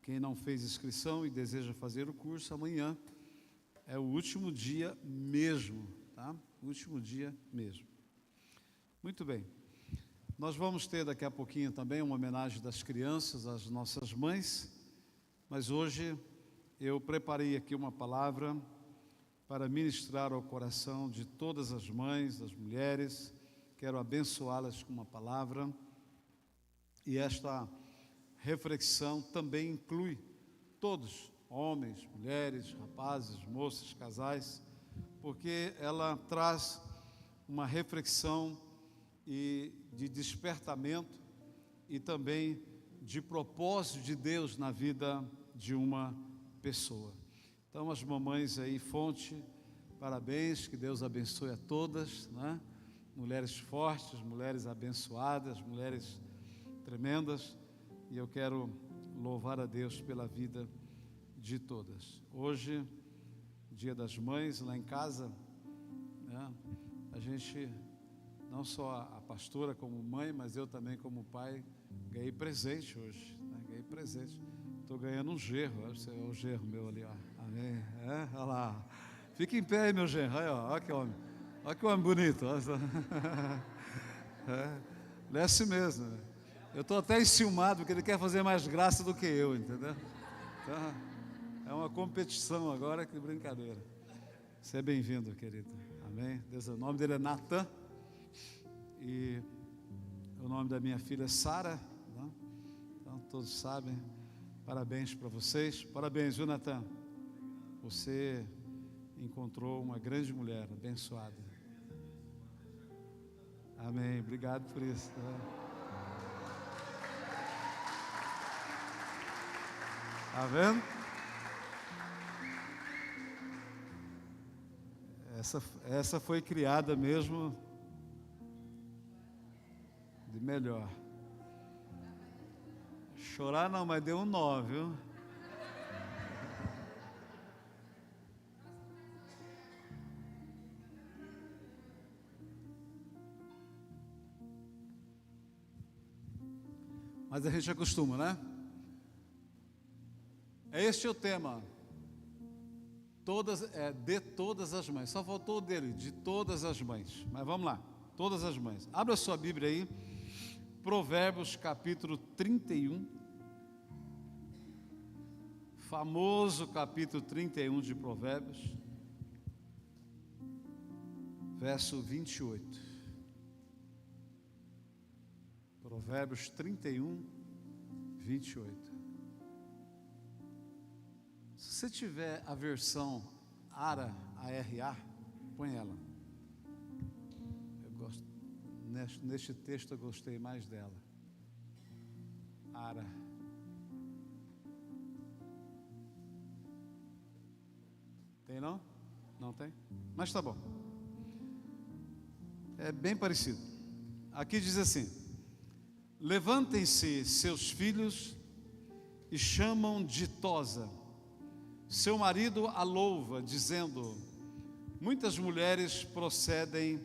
Quem não fez inscrição e deseja fazer o curso, amanhã é o último dia mesmo, tá? O último dia mesmo. Muito bem. Nós vamos ter daqui a pouquinho também uma homenagem das crianças às nossas mães, mas hoje eu preparei aqui uma palavra para ministrar ao coração de todas as mães, das mulheres. Quero abençoá-las com uma palavra. E esta reflexão também inclui todos, homens, mulheres, rapazes, moças, casais, porque ela traz uma reflexão e de despertamento e também de propósito de Deus na vida de uma pessoa. Então, as mamães aí, fonte, parabéns, que Deus abençoe a todas, né? Mulheres fortes, mulheres abençoadas, mulheres tremendas, e eu quero louvar a Deus pela vida de todas. Hoje, Dia das Mães, lá em casa, né, a gente, não só a pastora como mãe, mas eu também como pai, ganhei presente hoje, né, ganhei presente. Estou ganhando um genro, olha o genro meu ali, ó. Amém? Olha lá. Fica em pé aí, meu genro. Olha que homem. Olha que homem bonito. É assim mesmo. Eu estou até enciumado, porque ele quer fazer mais graça do que eu, entendeu? Então, é uma competição agora, que brincadeira. Você é bem-vindo, querido. Amém? Deus, o nome dele é Natan. E o nome da minha filha é Sara. Né? Então, todos sabem. Parabéns para vocês. Parabéns, viu, Natan? Você encontrou uma grande mulher, abençoada. Amém. Obrigado por isso. Tá vendo? Essa foi criada mesmo de melhor. Chorar não, mas deu um 9, viu? Mas a gente acostuma, né? Este é o tema. De todas as mães. Só faltou o dele, de todas as mães. Mas vamos lá, todas as mães. Abra sua Bíblia aí. Provérbios capítulo 31. Famoso capítulo 31 de Provérbios. Verso 28. Provérbios 31, 28. Se você tiver a versão ARA, ARA, põe ela. Eu gosto, neste texto eu gostei mais dela. ARA. Tem não? Não tem? Mas tá bom. É bem parecido. Aqui diz assim: levantem-se seus filhos e chamam ditosa. Seu marido a louva, dizendo: muitas mulheres procedem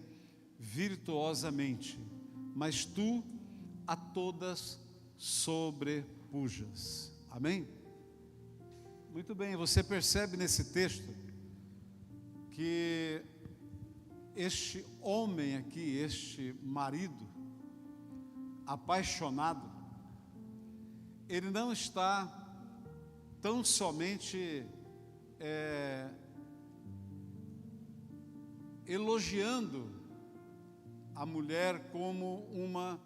virtuosamente, mas tu a todas sobrepujas. Amém? Muito bem, você percebe nesse texto que este homem aqui, este marido apaixonado, ele não está tão somente elogiando a mulher como uma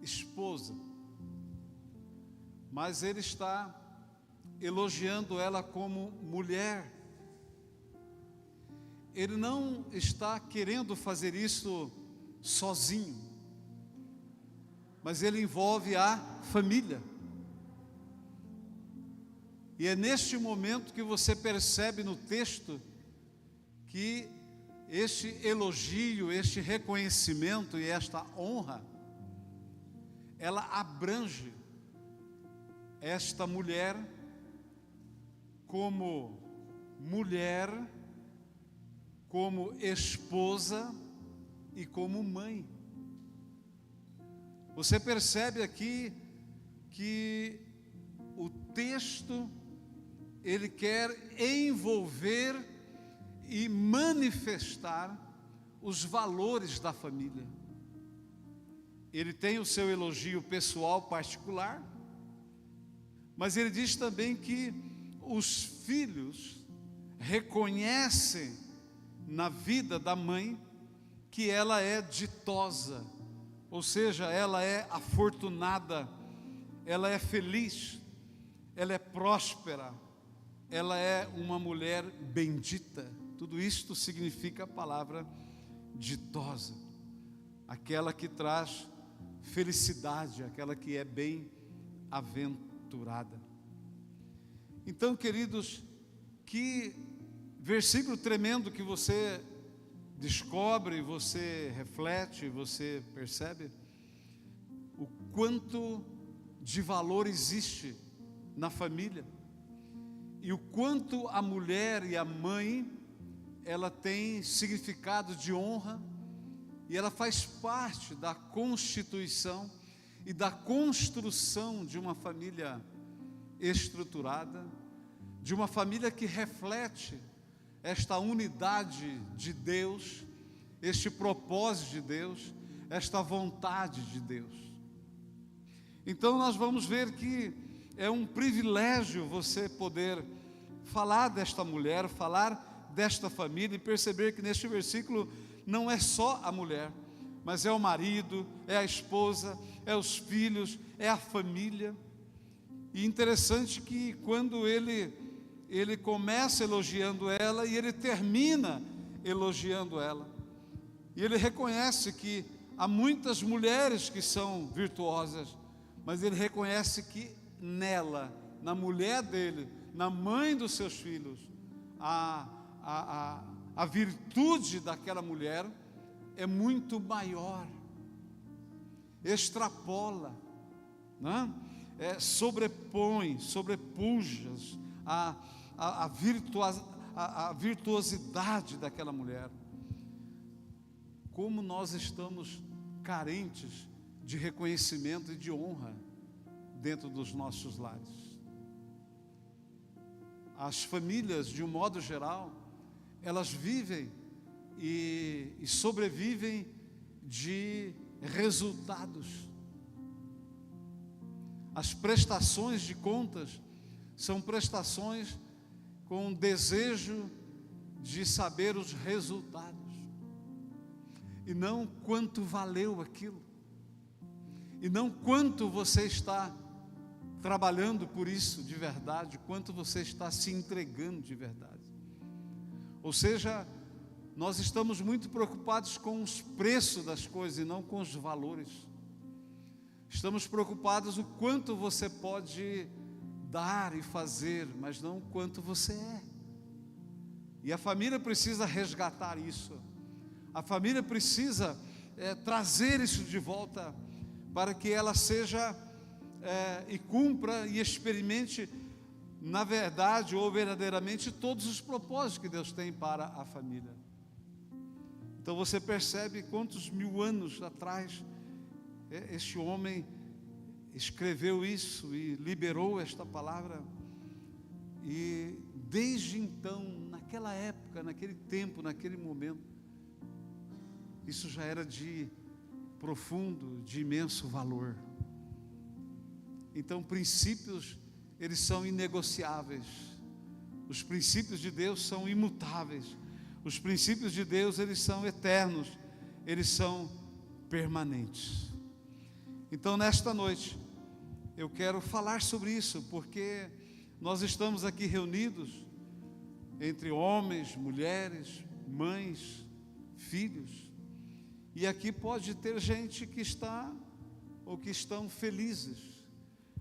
esposa, mas ele está elogiando ela como mulher. Ele não está querendo fazer isso sozinho, mas ele envolve a família. E é neste momento que você percebe no texto que este elogio, este reconhecimento e esta honra, ela abrange esta mulher como mulher, como esposa e como mãe. Você percebe aqui que o texto, ele quer envolver e manifestar os valores da família. Ele tem o seu elogio pessoal particular, mas ele diz também que os filhos reconhecem na vida da mãe que ela é ditosa, ou seja, ela é afortunada, ela é feliz, ela é próspera, ela é uma mulher bendita. Tudo isto significa a palavra ditosa, aquela que traz felicidade, aquela que é bem-aventurada. Então, queridos, que versículo tremendo que você descobre, você reflete, você percebe o quanto de valor existe na família e o quanto a mulher e a mãe, ela tem significado de honra e ela faz parte da constituição e da construção de uma família estruturada, de uma família que reflete esta unidade de Deus, este propósito de Deus, esta vontade de Deus. Então nós vamos ver que é um privilégio você poder falar desta mulher, falar desta família e perceber que neste versículo não é só a mulher, mas é o marido, é a esposa, é os filhos, é a família. E interessante que quando ele começa elogiando ela e ele termina elogiando ela. E ele reconhece que há muitas mulheres que são virtuosas, mas ele reconhece que nela, na mulher dele, na mãe dos seus filhos, a virtude daquela mulher é muito maior, extrapola, né? Sobrepuja a virtuosidade daquela mulher. Como nós estamos carentes de reconhecimento e de honra dentro dos nossos lares. As famílias, de um modo geral, elas vivem e sobrevivem de resultados. As prestações de contas são prestações com desejo de saber os resultados, e não quanto valeu aquilo, e não quanto você está trabalhando por isso de verdade, quanto você está se entregando de verdade. Ou seja, nós estamos muito preocupados com os preços das coisas e não com os valores. Estamos preocupados o quanto você pode dar e fazer, mas não o quanto você é. E a família precisa resgatar isso. A família precisa trazer isso de volta, para que ela seja e cumpra e experimente, na verdade ou verdadeiramente, todos os propósitos que Deus tem para a família. Então você percebe quantos mil anos atrás este homem escreveu isso e liberou esta palavra, e desde então, naquela época, naquele tempo, naquele momento, isso já era de profundo, de imenso valor. Então, princípios, eles são inegociáveis. Os princípios de Deus são imutáveis. Os princípios de Deus, eles são eternos, eles são permanentes. Então, nesta noite, eu quero falar sobre isso, porque nós estamos aqui reunidos entre homens, mulheres, mães, filhos, e aqui pode ter gente que está ou que estão felizes,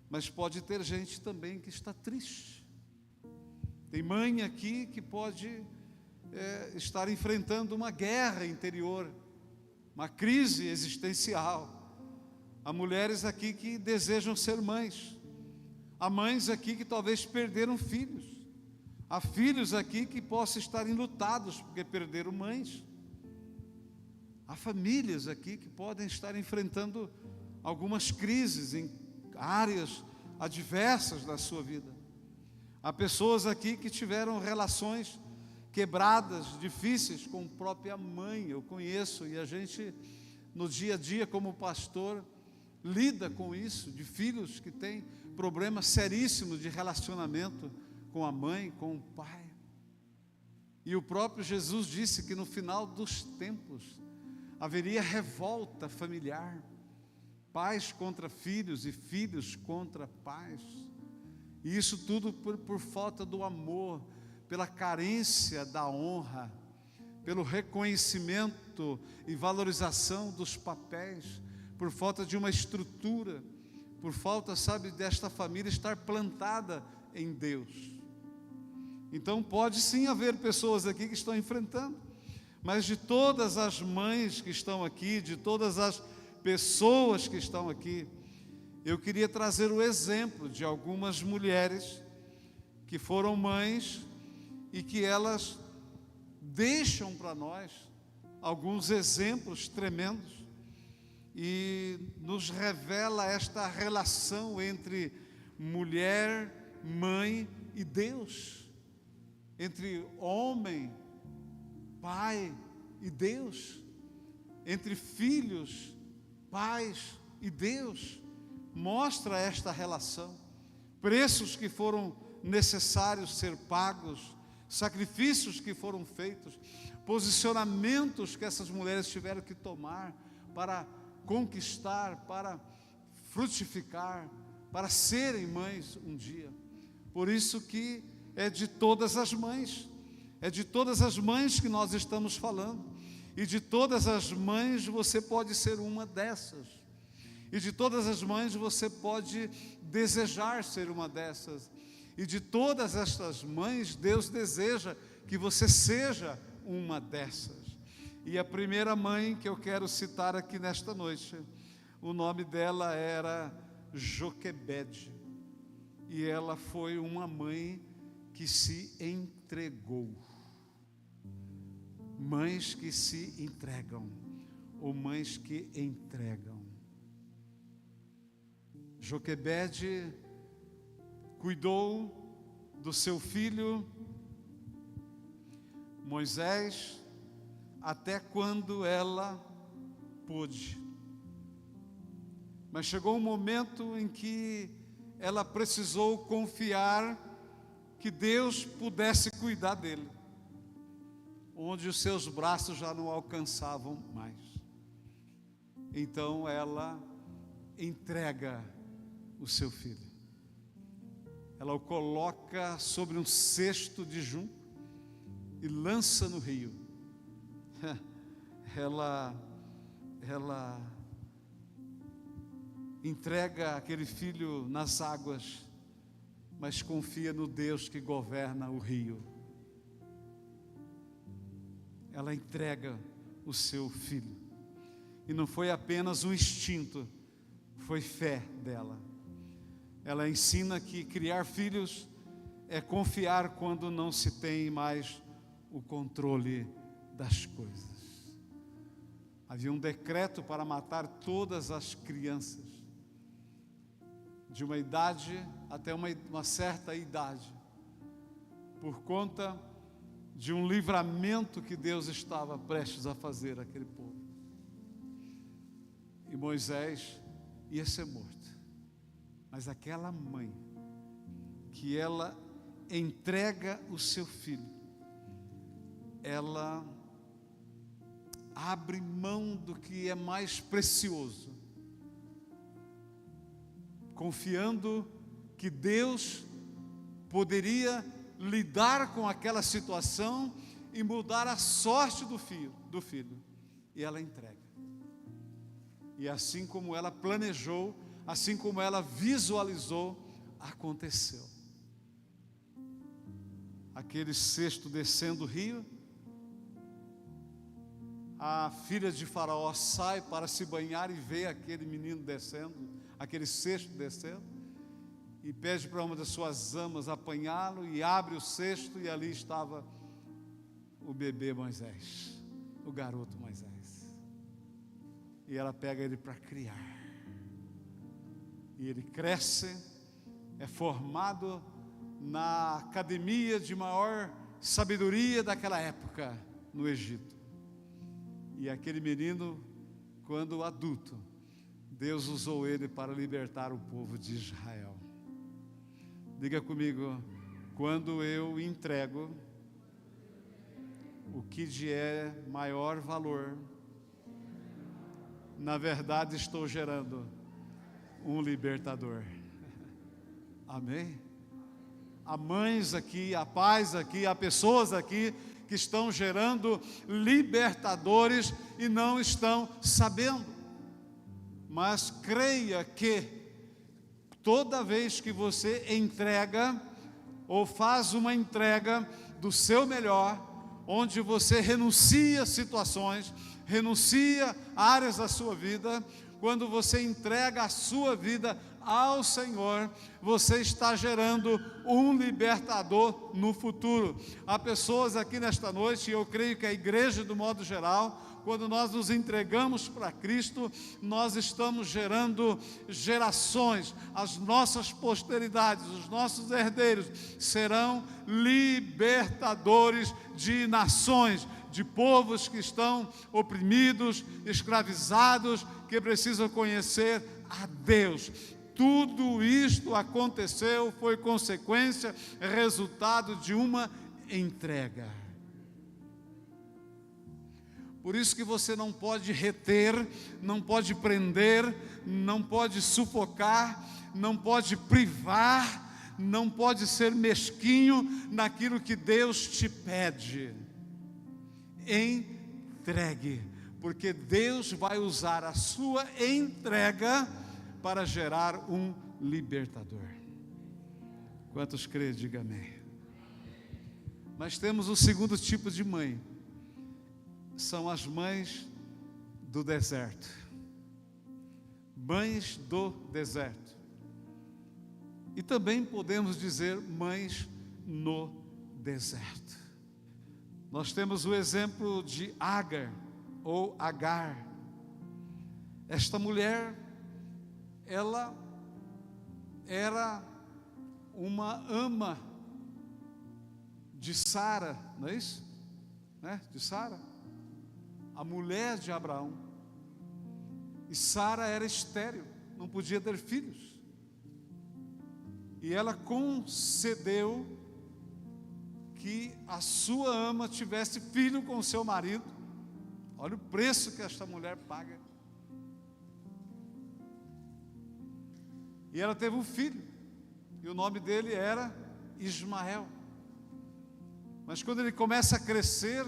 mas pode ter gente também que está triste. Tem mãe aqui que pode estar enfrentando uma guerra interior, uma crise existencial. Há mulheres aqui que desejam ser mães, há mães aqui que talvez perderam filhos, há filhos aqui que possam estar enlutados porque perderam mães, há famílias aqui que podem estar enfrentando algumas crises em áreas adversas na sua vida. Há pessoas aqui que tiveram relações quebradas, difíceis com a própria mãe. Eu conheço, e a gente, no dia a dia, como pastor, lida com isso, de filhos que têm problemas seríssimos de relacionamento com a mãe, com o pai. E o próprio Jesus disse que no final dos tempos haveria revolta familiar, pais contra filhos e filhos contra pais. E isso tudo por falta do amor, pela carência da honra, pelo reconhecimento e valorização dos papéis, por falta de uma estrutura, por falta, sabe, desta família estar plantada em Deus. Então pode sim haver pessoas aqui que estão enfrentando, mas de todas as mães que estão aqui, de todas as pessoas que estão aqui, eu queria trazer o exemplo de algumas mulheres que foram mães e que elas deixam para nós alguns exemplos tremendos e nos revela esta relação entre mulher, mãe e Deus, entre homem, pai e Deus, entre filhos, pais e Deus. Mostra esta relação, preços que foram necessários ser pagos, sacrifícios que foram feitos, posicionamentos que essas mulheres tiveram que tomar para conquistar, para frutificar, para serem mães um dia. Por isso que é de todas as mães, é de todas as mães que nós estamos falando, e de todas as mães você pode ser uma dessas. E de todas as mães você pode desejar ser uma dessas. E de todas estas mães, Deus deseja que você seja uma dessas. E a primeira mãe que eu quero citar aqui nesta noite, o nome dela era Joquebede. E ela foi uma mãe que se entregou. Mães que se entregam, ou mães que entregam. Joquebede cuidou do seu filho Moisés até quando ela pôde. Mas chegou um momento em que ela precisou confiar que Deus pudesse cuidar dele, onde os seus braços já não alcançavam mais. Então ela entrega o seu filho. Ela o coloca sobre um cesto de junco e lança no rio. Ela entrega aquele filho nas águas, mas confia no Deus que governa o rio. Ela entrega o seu filho. E não foi apenas um instinto, foi fé dela. Ela ensina que criar filhos é confiar quando não se tem mais o controle das coisas. Havia um decreto para matar todas as crianças, de uma idade até uma certa idade, por conta de um livramento que Deus estava prestes a fazer àquele povo. E Moisés ia ser morto. Mas aquela mãe, que ela entrega o seu filho, ela abre mão do que é mais precioso, confiando que Deus poderia lidar com aquela situação e mudar a sorte do filho. E ela entrega. E assim como ela planejou, assim como ela visualizou, aconteceu. Aquele cesto descendo o rio, a filha de Faraó sai para se banhar e vê aquele menino descendo, aquele cesto descendo, e pede para uma das suas amas apanhá-lo, e abre o cesto, e ali estava o bebê Moisés, o garoto Moisés. E ela pega ele para criar. E ele cresce, é formado na academia de maior sabedoria daquela época no Egito. E aquele menino, quando adulto, Deus usou ele para libertar o povo de Israel. Diga comigo: quando eu entrego o que de é maior valor, na verdade estou gerando um libertador. Amém? Há mães aqui, há pais aqui, há pessoas aqui que estão gerando libertadores e não estão sabendo. Mas creia que toda vez que você entrega ou faz uma entrega do seu melhor, onde você renuncia situações, renuncia áreas da sua vida, quando você entrega a sua vida ao Senhor, você está gerando um libertador no futuro. Há pessoas aqui nesta noite, e eu creio que a igreja do modo geral, quando nós nos entregamos para Cristo, nós estamos gerando gerações, as nossas posteridades, os nossos herdeiros serão libertadores de nações, de povos que estão oprimidos, escravizados, que precisam conhecer a Deus. Tudo isto aconteceu, foi consequência, resultado de uma entrega. Por isso que você não pode reter, não pode prender, não pode sufocar, não pode privar, não pode ser mesquinho naquilo que Deus te pede. Entregue, porque Deus vai usar a sua entrega para gerar um libertador. Quantos creem, diga amém. Mas temos o segundo tipo de mãe, são as mães do deserto. Mães do deserto. E também podemos dizer mães no deserto. Nós temos o exemplo de Agar ou Agar. Esta mulher, ela era uma ama de Sara, não é isso? De Sara, a mulher de Abraão. E Sara era estéril, não podia ter filhos. E ela concedeu que a sua ama tivesse filho com o seu marido. Olha o preço que esta mulher paga. E ela teve um filho, e o nome dele era Ismael. Mas quando ele começa a crescer,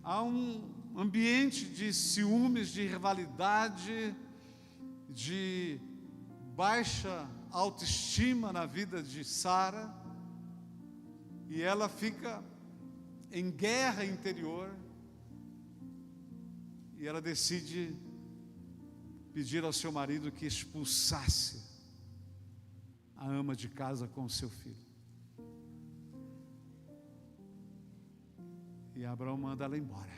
há um ambiente de ciúmes, de rivalidade, de baixa autoestima na vida de Sara, e ela fica em guerra interior, e ela decide pedir ao seu marido que expulsasse a ama de casa com o seu filho. E Abraão manda ela embora.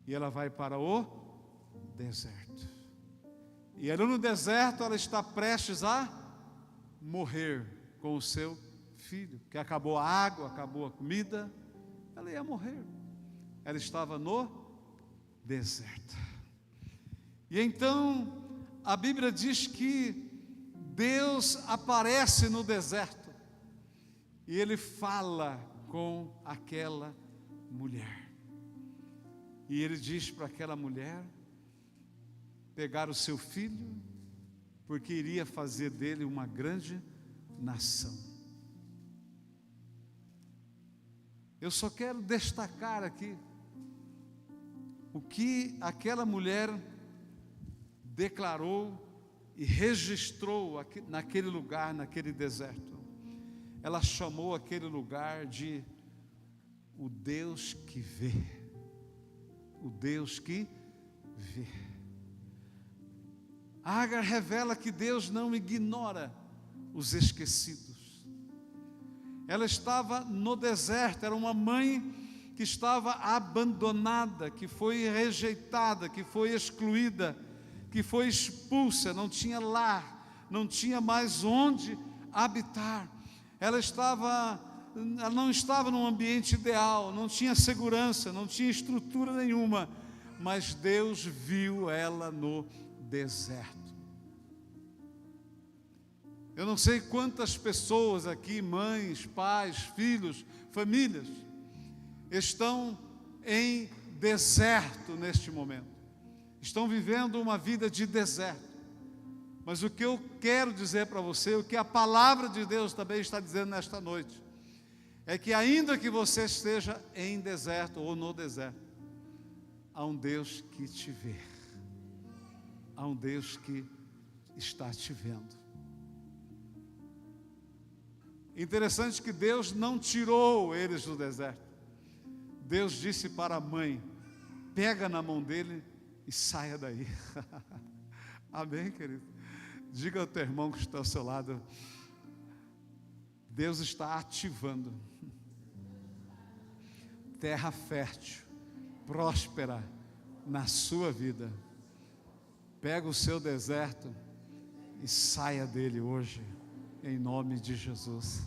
E ela vai para o deserto. E ali no deserto ela está prestes a morrer com o seu filho, que acabou a água, acabou a comida, ela ia morrer. Ela estava no deserto. E então a Bíblia diz que Deus aparece no deserto e Ele fala com aquela mulher. E Ele diz para aquela mulher pegar o seu filho, porque iria fazer dele uma grande nação. Eu só quero destacar aqui o que aquela mulher declarou e registrou aqui, naquele lugar, naquele deserto. Ela chamou aquele lugar de o Deus que vê. O Deus que vê. Agar revela que Deus não ignora os esquecidos. Ela estava no deserto, era uma mãe que estava abandonada, que foi rejeitada, que foi excluída, que foi expulsa, não tinha lar, não tinha mais onde habitar. Ela não estava num ambiente ideal, não tinha segurança, não tinha estrutura nenhuma, mas Deus viu ela no deserto. Eu não sei quantas pessoas aqui, mães, pais, filhos, famílias, estão em deserto neste momento, estão vivendo uma vida de deserto. Mas o que eu quero dizer para você, o que a palavra de Deus também está dizendo nesta noite, é que ainda que você esteja em deserto ou no deserto, há um Deus que te vê, há um Deus que está te vendo. Interessante que Deus não tirou eles do deserto. Deus disse para a mãe: pega na mão dele e saia daí. Amém, querido? Diga ao teu irmão que está ao seu lado: Deus está ativando terra fértil, próspera na sua vida. Pega o seu deserto e saia dele hoje, em nome de Jesus.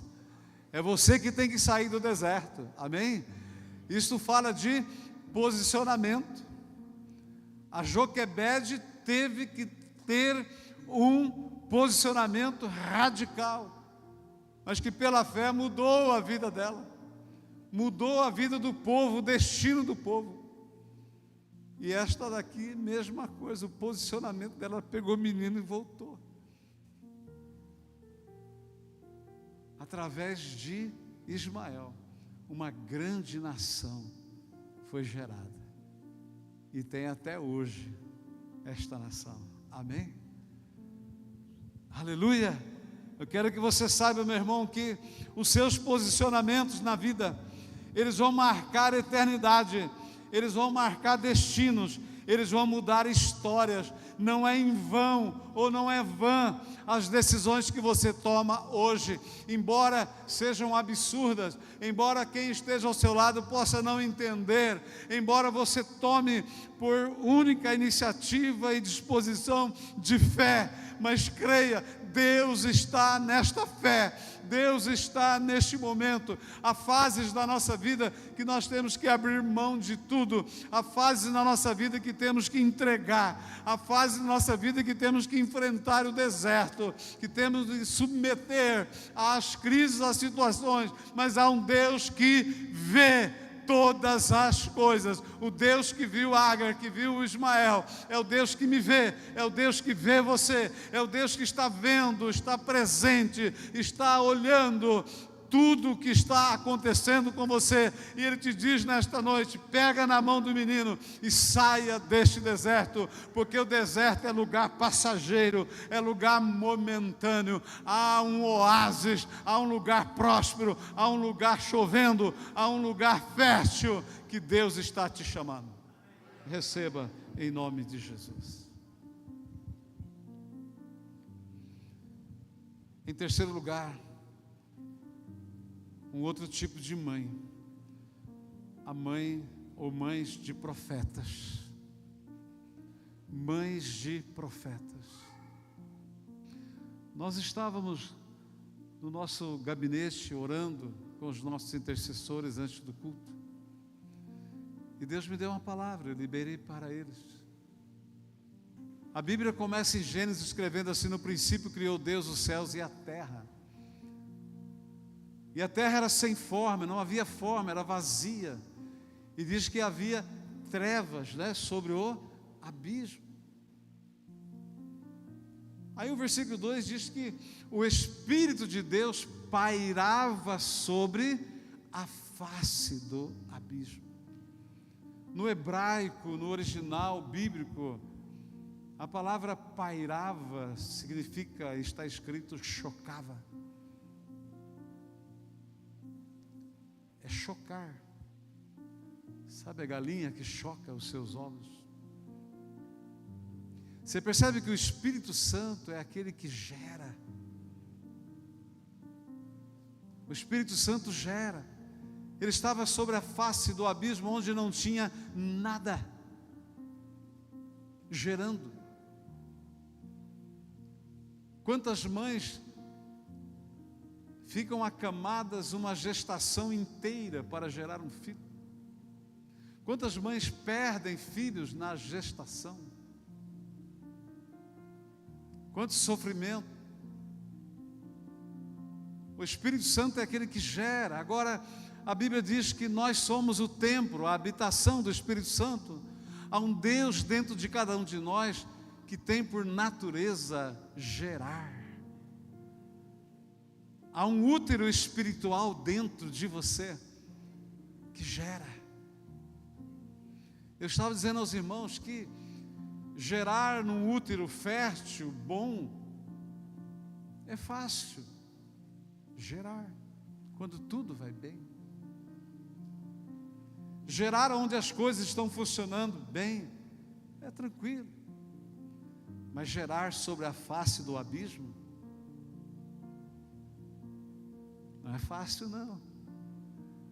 É você que tem que sair do deserto, amém? Isso fala de posicionamento. A Joquebede teve que ter um posicionamento radical, mas que pela fé mudou a vida dela, mudou a vida do povo, o destino do povo. E esta daqui, mesma coisa, o posicionamento dela, pegou o menino e voltou. Através de Ismael, uma grande nação foi gerada, e tem até hoje esta nação, amém? Aleluia! Eu quero que você saiba, meu irmão, que os seus posicionamentos na vida, eles vão marcar a eternidade, eles vão marcar destinos, eles vão mudar histórias. Não é em vão, ou não é vã, as decisões que você toma hoje, embora sejam absurdas, embora quem esteja ao seu lado possa não entender, embora você tome por única iniciativa e disposição de fé, mas creia, Deus está nesta fé, Deus está neste momento. Há fases da nossa vida que nós temos que abrir mão de tudo, há fases na nossa vida que temos que entregar, há fases na nossa vida que temos que enfrentar o deserto, que temos que submeter às crises, às situações, mas há um Deus que vê todas as coisas. O Deus que viu Agar, que viu Ismael, é o Deus que me vê, é o Deus que vê você, é o Deus que está vendo, está presente, está olhando tudo o que está acontecendo com você, e Ele te diz nesta noite: pega na mão do menino e saia deste deserto, porque o deserto é lugar passageiro, é lugar momentâneo. Há um oásis, há um lugar próspero, há um lugar chovendo, há um lugar fértil que Deus está te chamando. Receba em nome de Jesus. Em terceiro lugar, um outro tipo de mãe, a mãe ou mães de profetas, mães de profetas. Nós estávamos no nosso gabinete orando com os nossos intercessores antes do culto, e Deus me deu uma palavra, eu liberei para eles. A Bíblia começa em Gênesis escrevendo assim: no princípio criou Deus os céus e a terra. E a terra era sem forma, não havia forma, era vazia. E diz que havia trevas, sobre o abismo. Aí o versículo 2 diz que o Espírito de Deus pairava sobre a face do abismo. No hebraico, no original bíblico, a palavra pairava significa, está escrito, chocava. É chocar. Sabe a galinha que choca os seus ovos? Você percebe que o Espírito Santo é aquele que gera. O Espírito Santo gera. Ele estava sobre a face do abismo, onde não tinha nada, gerando. Quantas mães ficam acamadas uma gestação inteira para gerar um filho. Quantas mães perdem filhos na gestação? Quanto sofrimento. O Espírito Santo é aquele que gera. Agora, a Bíblia diz que nós somos o templo, a habitação do Espírito Santo. Há um Deus dentro de cada um de nós que tem por natureza gerar. Há um útero espiritual dentro de você que gera. Eu estava dizendo aos irmãos que gerar num útero fértil, bom, é fácil. Gerar, quando tudo vai bem. Gerar onde as coisas estão funcionando bem, é tranquilo. Mas gerar sobre a face do abismo, não é fácil não.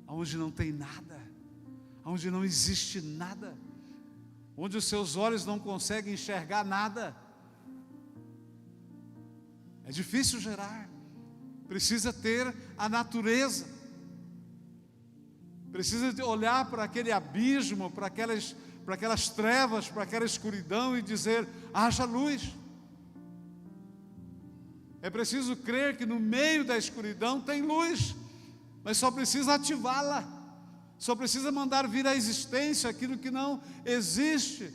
Onde não tem nada, onde não existe nada, onde os seus olhos não conseguem enxergar nada, é difícil gerar. Precisa ter a natureza, precisa olhar para aquele abismo, para aquelas trevas, para aquela escuridão e dizer: haja luz. É preciso crer que no meio da escuridão tem luz, mas só precisa ativá-la, só precisa mandar vir à existência aquilo que não existe,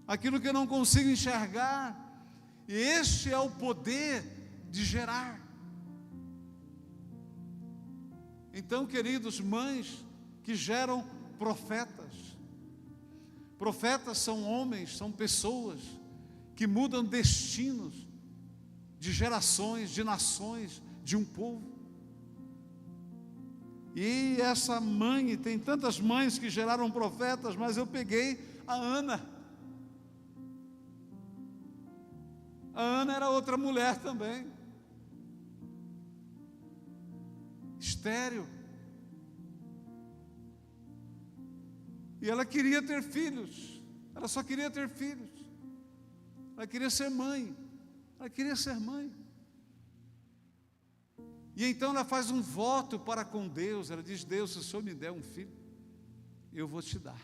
aquilo que eu não consigo enxergar. E este é o poder de gerar. Então, queridos, mães que geram profetas. Profetas são homens, são pessoas que mudam destinos de gerações, de nações, de um povo. E essa mãe, tem tantas mães que geraram profetas, mas eu peguei a Ana. A Ana era outra mulher também. Estéril. E ela queria ter filhos. Ela só queria ter filhos. Ela queria ser mãe. Ela queria ser mãe. E então ela faz um voto para com Deus. Ela diz: Deus, se o Senhor me der um filho, eu vou te dar.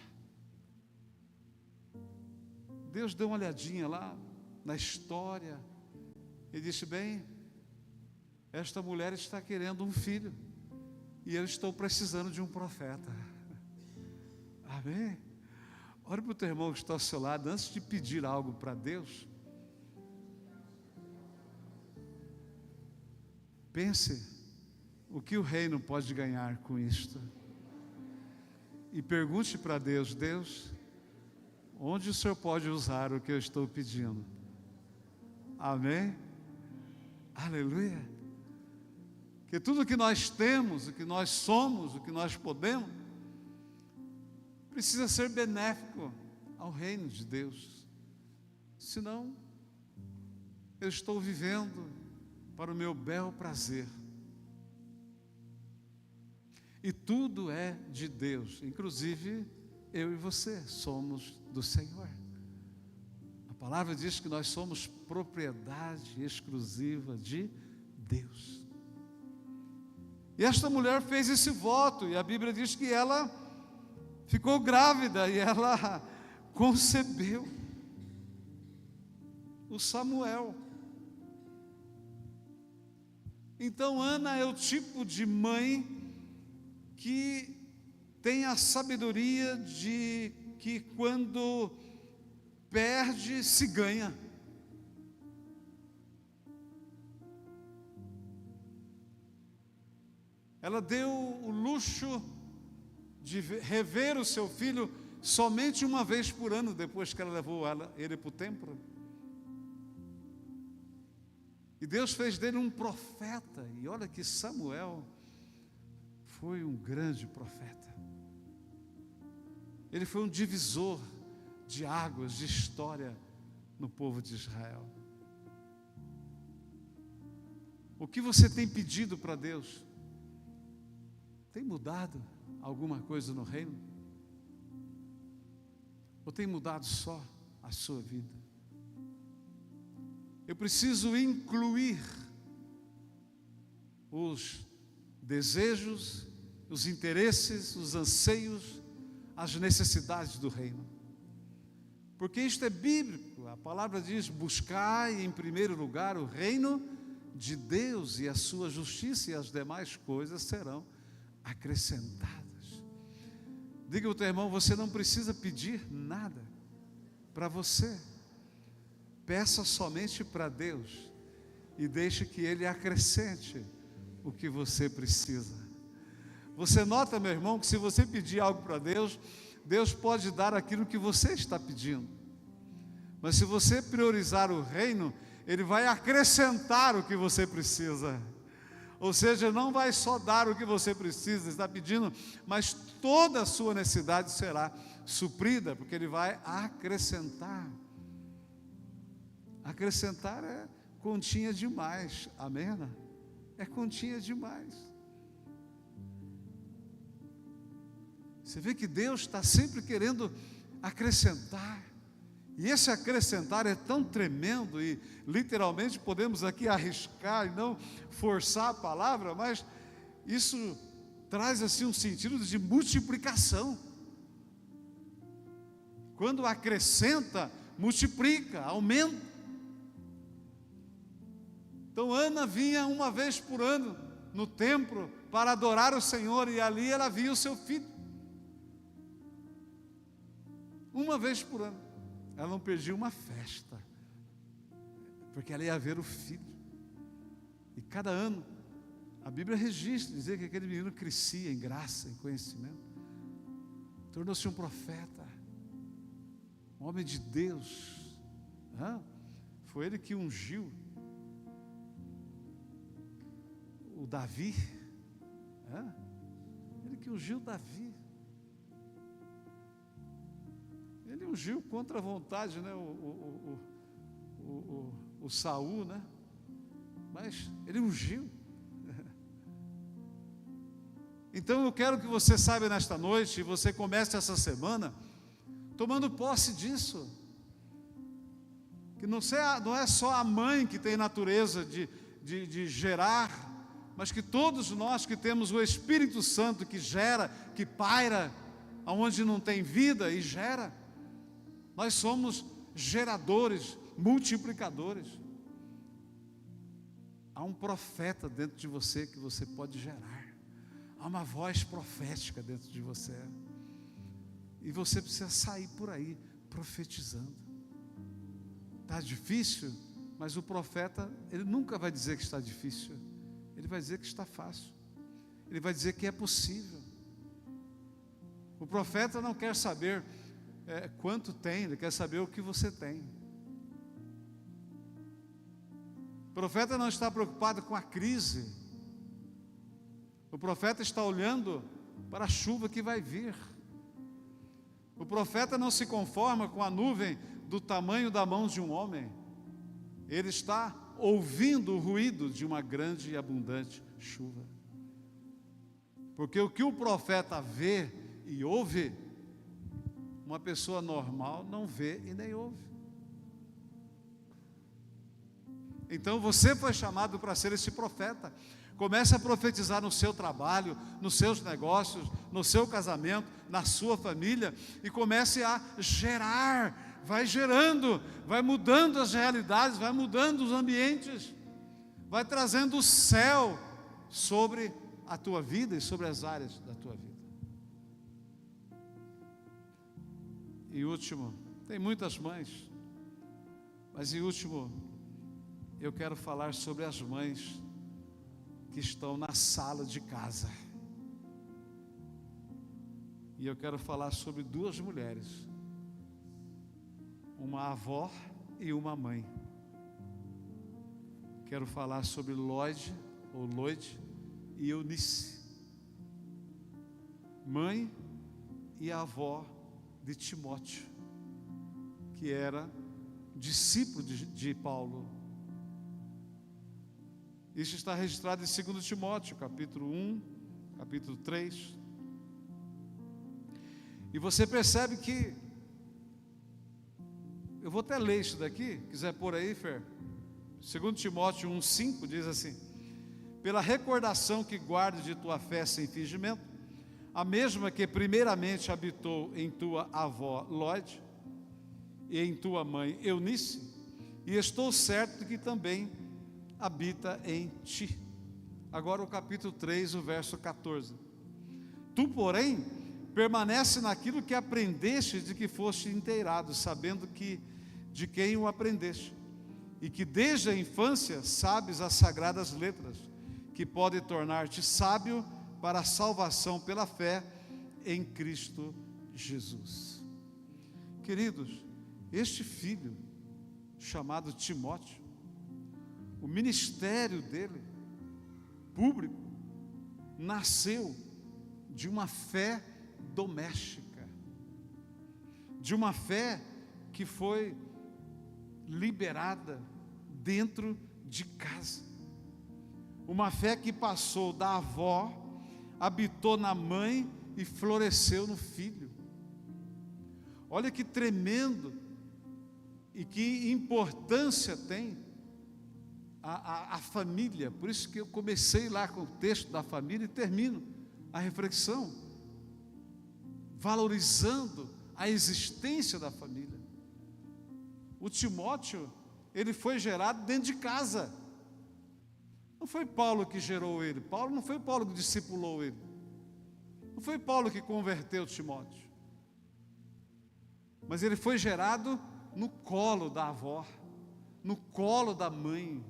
Deus deu uma olhadinha lá na história e disse: bem, esta mulher está querendo um filho e eu estou precisando de um profeta. Amém? Olha para o teu irmão que está ao seu lado, antes de pedir algo para Deus, pense o que o reino pode ganhar com isto. E pergunte para Deus: Deus, onde o Senhor pode usar o que eu estou pedindo? Amém? Aleluia. Que tudo que nós temos, o que nós somos, o que nós podemos, precisa ser benéfico ao reino de Deus. Senão, eu estou vivendo para o meu bel prazer. E tudo é de Deus, inclusive eu e você somos do Senhor. A palavra diz que nós somos propriedade exclusiva de Deus. E esta mulher fez esse voto, e a Bíblia diz que ela ficou grávida e ela concebeu o Samuel. Então Ana é o tipo de mãe que tem a sabedoria de que quando perde, se ganha. Ela deu o luxo de rever o seu filho somente uma vez por ano, depois que ela levou ele para o templo. E Deus fez dele um profeta. E olha que Samuel foi um grande profeta. Ele foi um divisor de águas, de história no povo de Israel. O que você tem pedido para Deus? Tem mudado alguma coisa no reino? Ou tem mudado só a sua vida? Eu preciso incluir os desejos, os interesses, os anseios, as necessidades do reino. Porque isto é bíblico, a palavra diz: buscai em primeiro lugar o reino de Deus e a sua justiça, e as demais coisas serão acrescentadas. Diga ao teu irmão: você não precisa pedir nada para você, peça somente para Deus e deixe que Ele acrescente o que você precisa. Você nota, meu irmão, que se você pedir algo para Deus, Deus pode dar aquilo que você está pedindo, mas se você priorizar o reino, Ele vai acrescentar o que você precisa. Ou seja, não vai só dar o que você precisa, está pedindo, mas toda a sua necessidade será suprida, porque Ele vai acrescentar. Acrescentar é continha demais, amém? É continha demais. Você vê que Deus está sempre querendo acrescentar, e esse acrescentar é tão tremendo, e literalmente podemos aqui arriscar e não forçar a palavra, mas isso traz assim um sentido de multiplicação. Quando acrescenta, multiplica, aumenta. Então Ana vinha uma vez por ano no templo para adorar o Senhor, e ali ela via o seu filho. Uma vez por ano. Ela não perdia uma festa, porque ela ia ver o filho. E cada ano, a Bíblia registra, dizer que aquele menino crescia em graça, em conhecimento, tornou-se um profeta, um homem de Deus. Foi ele que ungiu o Davi, ele que ungiu Davi. Ele ungiu contra a vontade, né, o Saul, né? Mas ele ungiu. Então eu quero que você saiba nesta noite, e você comece essa semana tomando posse disso, que não é só a mãe que tem natureza de gerar, mas que todos nós que temos o Espírito Santo que gera, que paira aonde não tem vida e gera, nós somos geradores, multiplicadores. Há um profeta dentro de você que você pode gerar. Há uma voz profética dentro de você. E você precisa sair por aí profetizando. Está difícil, mas o profeta, ele nunca vai dizer que está difícil. Ele vai dizer que está fácil. Ele vai dizer que é possível. O profeta não quer saber quanto tem, ele quer saber o que você tem. O profeta não está preocupado com a crise. O profeta está olhando para a chuva que vai vir. O profeta não se conforma com a nuvem do tamanho da mão de um homem. Ele está ouvindo o ruído de uma grande e abundante chuva. Porque o que o profeta vê e ouve, uma pessoa normal não vê e nem ouve. Então você foi chamado para ser esse profeta. Comece a profetizar no seu trabalho, nos seus negócios, no seu casamento, na sua família, e comece a gerar. Vai gerando, vai mudando as realidades, vai mudando os ambientes, vai trazendo o céu sobre a tua vida e sobre as áreas da tua vida. E último, tem muitas mães, mas em último, eu quero falar sobre as mães que estão na sala de casa. E eu quero falar sobre duas mulheres, uma avó e uma mãe. Quero falar sobre Lloyd e Eunice, mãe e avó de Timóteo, que era discípulo de Paulo. Isso está registrado em 2 Timóteo, capítulo 1, capítulo 3. E você percebe que, eu vou até ler isso daqui, quiser pôr aí, Fer. 2 Timóteo 1,5 diz assim: pela recordação que guardes de tua fé sem fingimento, a mesma que primeiramente habitou em tua avó Lóide e em tua mãe Eunice, e estou certo de que também habita em ti. Agora o capítulo 3, o verso 14. Tu, porém, permanece naquilo que aprendeste, de que foste inteirado, sabendo que de quem o aprendeste, e que desde a infância sabes as sagradas letras, que podem tornar-te sábio para a salvação pela fé em Cristo Jesus. Queridos, este filho, chamado Timóteo, o ministério dele, público, nasceu de uma fé doméstica, de uma fé que foi liberada dentro de casa, uma fé que passou da avó, habitou na mãe e floresceu no filho. Olha que tremendo e que importância tem a família. Por isso que eu comecei lá com o texto da família e termino a reflexão valorizando a existência da família. O Timóteo, ele foi gerado dentro de casa. Não foi Paulo que gerou ele. Não foi Paulo que discipulou ele. Não foi Paulo que converteu Timóteo. Mas ele foi gerado no colo da avó, no colo da mãe.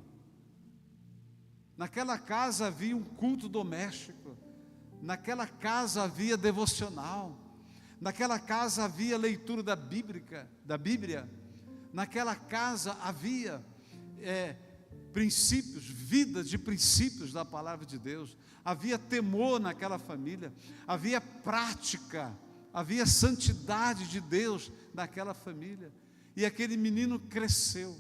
Naquela casa havia um culto doméstico. Naquela casa havia devocional. Naquela casa havia leitura da Bíblia. Naquela casa havia princípios, vida de princípios da palavra de Deus. Havia temor naquela família, havia prática, havia santidade de Deus naquela família. E aquele menino cresceu,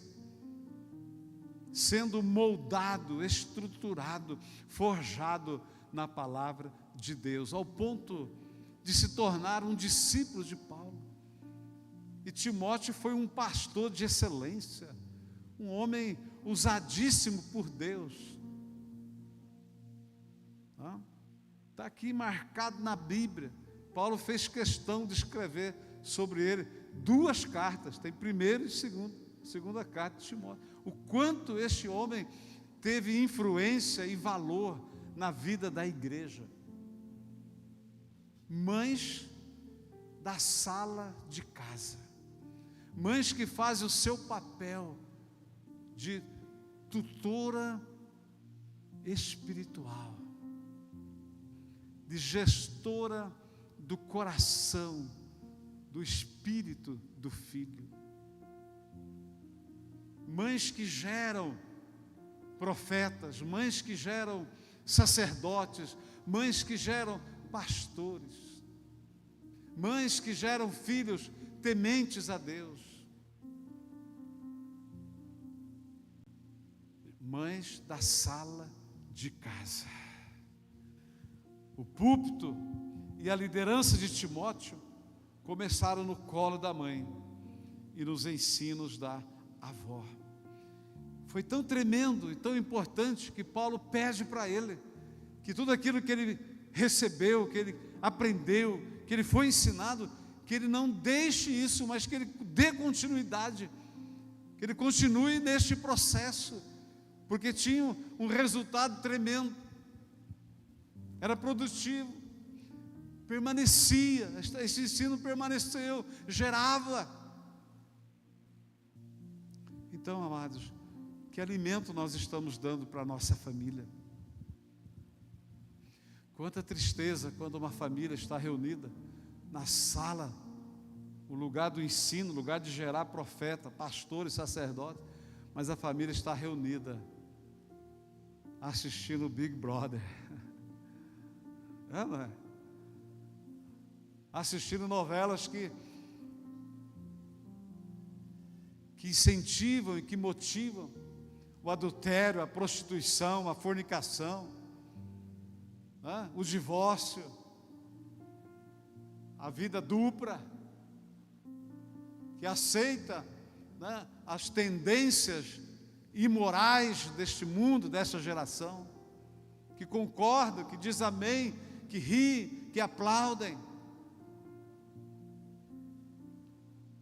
sendo moldado, estruturado, forjado na palavra de Deus, ao ponto de se tornar um discípulo de Paulo. E Timóteo foi um pastor de excelência, um homem usadíssimo por Deus. Está aqui marcado na Bíblia. Paulo fez questão de escrever sobre ele 2 cartas, tem primeira e segunda carta de Timóteo. O quanto este homem teve influência e valor na vida da igreja. Mães da sala de casa, mães que fazem o seu papel de tutora espiritual, de gestora do coração, do espírito do filho. Mães que geram profetas, mães que geram sacerdotes, mães que geram pastores, mães que geram filhos tementes a Deus, mães da sala de casa. O púlpito e a liderança de Timóteo começaram no colo da mãe e nos ensinos da avó. Foi tão tremendo e tão importante que Paulo pede para ele que tudo aquilo que ele recebeu, que ele aprendeu, que ele foi ensinado, que ele não deixe isso, mas que ele dê continuidade, que ele continue neste processo, porque tinha um resultado tremendo, era produtivo, permanecia, esse ensino permaneceu, gerava. Então, amados, que alimento nós estamos dando para a nossa família? Quanta tristeza quando uma família está reunida na sala, o lugar do ensino, o lugar de gerar profeta, pastores, sacerdotes, mas a família está reunida assistindo o Big Brother, não é? Assistindo novelas que incentivam e que motivam o adultério, a prostituição, a fornicação, o divórcio, a vida dupla, que aceita as tendências imorais deste mundo, dessa geração. que concordam, que diz amém, que ri, que aplaudem.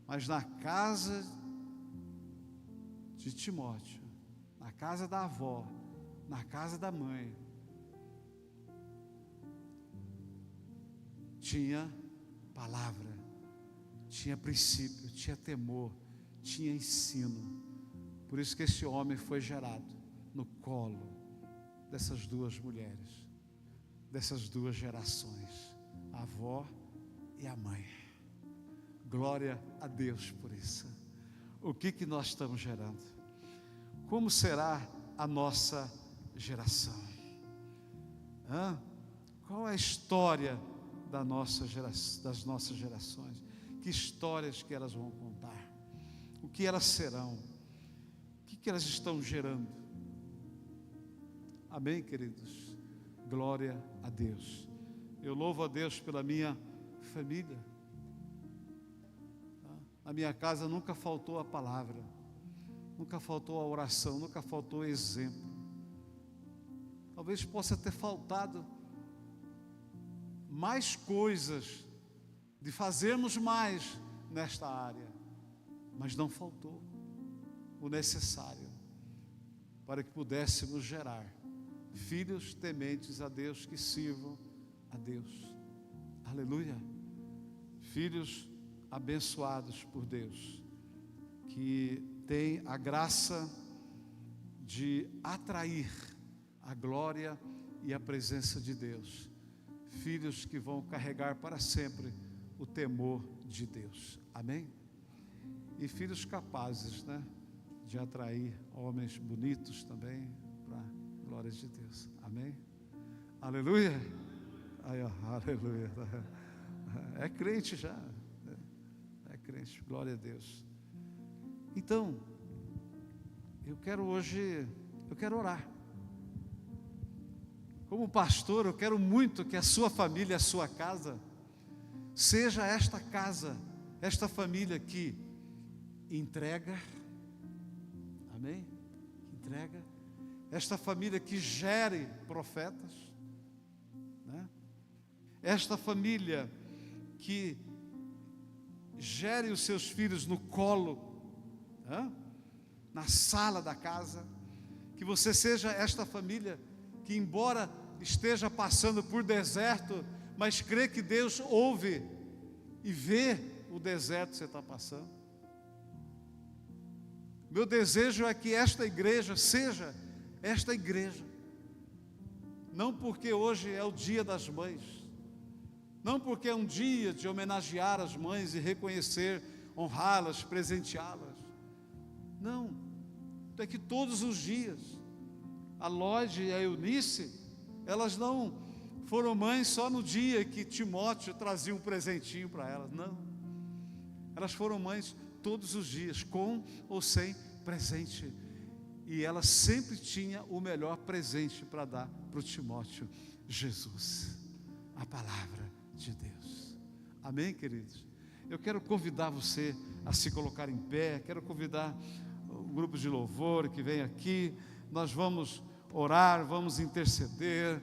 Mas na casa de Timóteo, na casa da avó, na casa da mãe, tinha palavra, tinha princípio, tinha temor, tinha ensino. Por isso que esse homem foi gerado no colo dessas duas mulheres, dessas duas gerações, a avó e a mãe. Glória a Deus por isso. O que nós estamos gerando? Como será a nossa geração? Qual é a história das nossas gerações? Que histórias que elas vão contar? O que elas serão? O que elas estão gerando? Amém, queridos? Glória a Deus. Eu louvo a Deus pela minha família. Na minha casa nunca faltou a palavra, nunca faltou a oração, nunca faltou o exemplo. Talvez possa ter faltado mais coisas, de fazermos mais nesta área, mas não faltou o necessário para que pudéssemos gerar filhos tementes a Deus, que sirvam a Deus. Aleluia. Filhos abençoados por Deus, que têm a graça de atrair a glória e a presença de Deus. Filhos que vão carregar para sempre o temor de Deus. Amém? E filhos capazes, de atrair homens bonitos também para a glória de Deus. Amém? Aleluia. Aí, aleluia. É crente já. É crente. Glória a Deus. Então, eu quero orar. Como pastor, eu quero muito que a sua família, a sua casa, seja esta casa, esta família que entrega, amém? Entrega, esta família que gere profetas, esta família que gere os seus filhos no colo, na sala da casa, que você seja esta família que, embora esteja passando por deserto, mas crê que Deus ouve e vê o deserto que você está passando. Meu desejo é que esta igreja seja esta igreja, não porque hoje é o dia das mães, não porque é um dia de homenagear as mães e reconhecer, honrá-las, presenteá-las, não, é que todos os dias, a Lorde e a Eunice, elas não foram mães só no dia que Timóteo trazia um presentinho para elas, não, elas foram mães todos os dias, com ou sem presente, e ela sempre tinha o melhor presente para dar para o Timóteo: Jesus, a palavra de Deus. Amém, queridos? Eu quero convidar você a se colocar em pé, quero convidar o grupo de louvor que vem aqui, nós vamos orar, vamos interceder.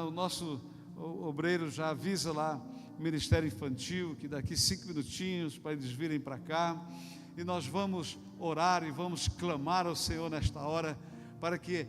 O nosso obreiro já avisa lá o Ministério Infantil, que daqui 5 minutinhos para eles virem para cá, e nós vamos orar e vamos clamar ao Senhor nesta hora, para que